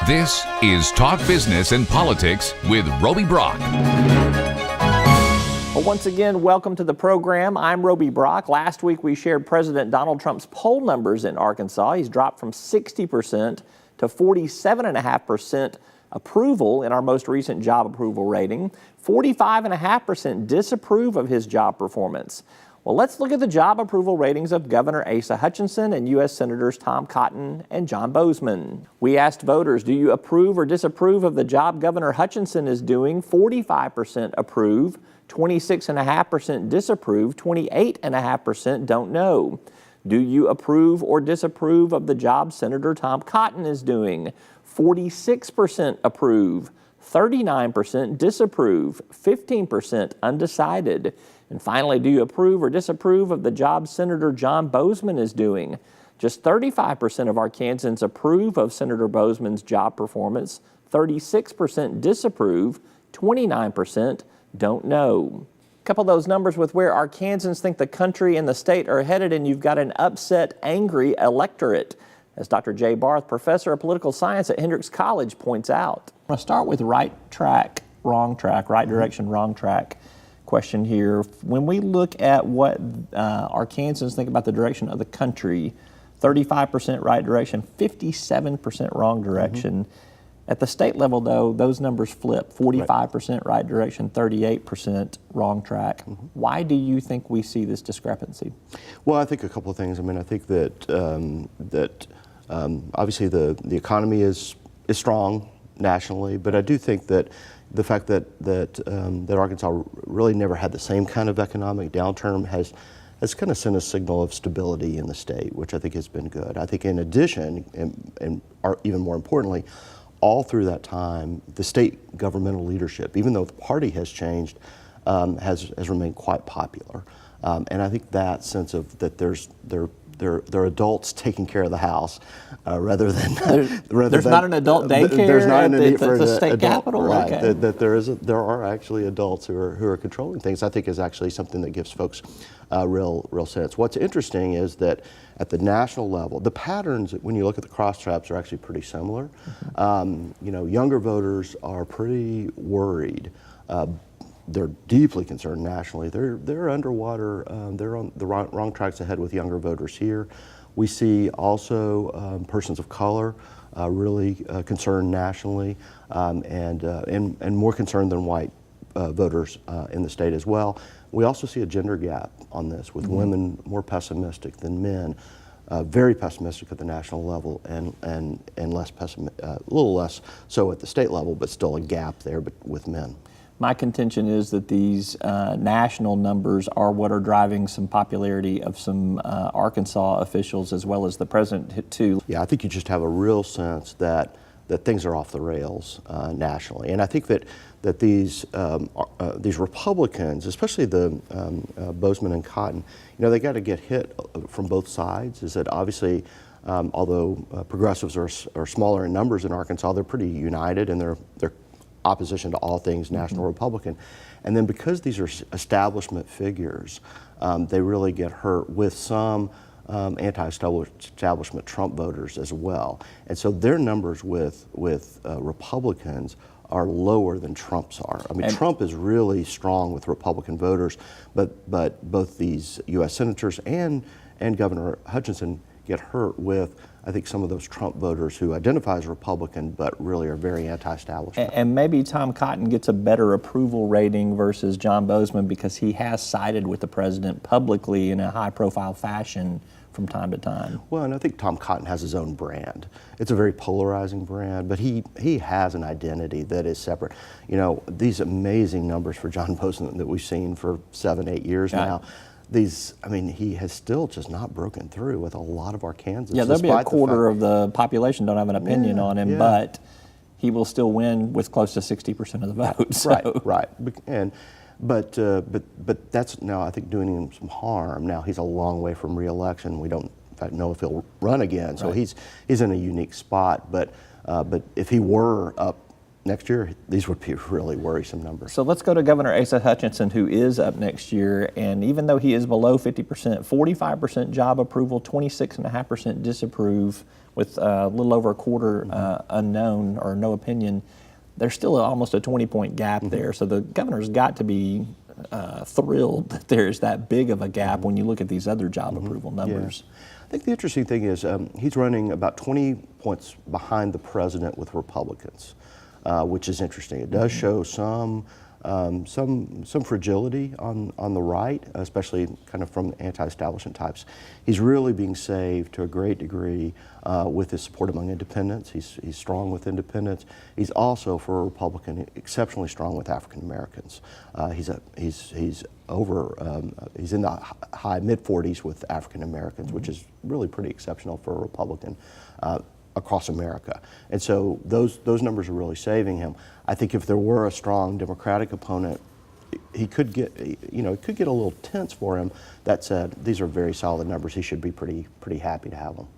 This is Talk Business and Politics with Roby Brock. Well, once again, welcome to the program. I'm Roby Brock. Last week we shared President Donald Trump's poll numbers in Arkansas. He's dropped from 60% to 47.5% approval in our most recent job approval rating. 45.5% disapprove of his job performance. Well, let's look at the job approval ratings of Governor Asa Hutchinson and U.S. Senators Tom Cotton and John Boozman. We asked voters, do you approve or disapprove of the job Governor Hutchinson is doing? 45% approve, 26.5% disapprove, 28.5% don't know. Do you approve or disapprove of the job Senator Tom Cotton is doing? 46% approve, 39% disapprove, 15% undecided. And finally, do you approve or disapprove of the job Senator John Boozman is doing? Just 35% of Arkansans approve of Senator Boozman's job performance, 36% disapprove, 29% don't know. A couple of those numbers with where Arkansans think the country and the state are headed, and you've got an upset, angry electorate, as Dr. Jay Barth, professor of political science at Hendrix College, points out. I'm going to start with right track, wrong track, right direction, wrong track question here. When we look at what Arkansans think about the direction of the country, 35% right direction, 57% wrong direction. At the state level, though, those numbers flip. 45% right direction, 38% wrong track. Why do you think we see this discrepancy? Well, I think a couple of things. I mean, I think that obviously the economy is strong nationally, but I do think that the fact that Arkansas really never had the same kind of economic downturn has kind of sent a signal of stability in the state, which I think has been good. I think in addition, and even more importantly, all through that time, the state governmental leadership, even though the party has changed, has remained quite popular. And I think that sense of that they're adults taking care of the house, rather than there's not an adult daycare. There's not a need for the state capitol, right? Okay. That there are actually adults who are controlling things. I think is actually something that gives folks real sense. What's interesting is that at the national level, the patterns when you look at the crosstabs are actually pretty similar. Younger voters are pretty worried. They're deeply concerned nationally. They're underwater. They're on the wrong tracks ahead with younger voters here. We see also persons of color really concerned nationally, and more concerned than white voters in the state as well. We also see a gender gap on this, with women more pessimistic than men. Very pessimistic at the national level, and less a little less so at the state level, but still a gap there with men. My contention is that these national numbers are what are driving some popularity of some Arkansas officials as well as the president too. Yeah, I think you just have a real sense that things are off the rails nationally, and I think that these Republicans, especially the Boozman and Cotton, they got to get hit from both sides. Is that obviously, although progressives are smaller in numbers in Arkansas, they're pretty united in their opposition to all things national Republican. And then because these are establishment figures, they really get hurt with some anti-establishment Trump voters as well. And so their numbers with Republicans are lower than Trump's are. I mean, Trump is really strong with Republican voters, but both these U.S. senators and Governor Hutchinson get hurt with, I think, some of those Trump voters who identify as Republican but really are very anti-establishment. And maybe Tom Cotton gets a better approval rating versus John Boozman because he has sided with the president publicly in a high-profile fashion from time to time. Well, and I think Tom Cotton has his own brand. It's a very polarizing brand, but he has an identity that is separate. These amazing numbers for John Boozman that we've seen for 7-8 years now. He has still just not broken through with a lot of Arkansans. Yeah, there'll be a quarter of the population don't have an opinion on him, but he will still win with close to 60% of the vote. So. Right. But that's now, I think, doing him some harm. Now he's a long way from re-election. We don't, in fact, know if he'll run again. So he's in a unique spot. But if he were up next year, these would be really worrisome numbers. So let's go to Governor Asa Hutchinson, who is up next year, and even though he is below 50%, 45% job approval, 26.5% disapprove. with a little over a quarter unknown or no opinion, there's still almost a 20-point gap there. So the governor's got to be thrilled that there's that big of a gap when you look at these other job approval numbers. Yeah. I think the interesting thing is he's running about 20 points behind the president with Republicans, which is interesting. It does show some fragility on the right, especially kind of from anti-establishment types. He's really being saved to a great degree with his support among independents. He's strong with independents. He's also, for a Republican, exceptionally strong with African Americans. He's in the high mid-40s with African Americans, which is really pretty exceptional for a Republican across America. And so those numbers are really saving him. I think if there were a strong Democratic opponent, he could get, it could get a little tense for him. That said, these are very solid numbers. He should be pretty happy to have them.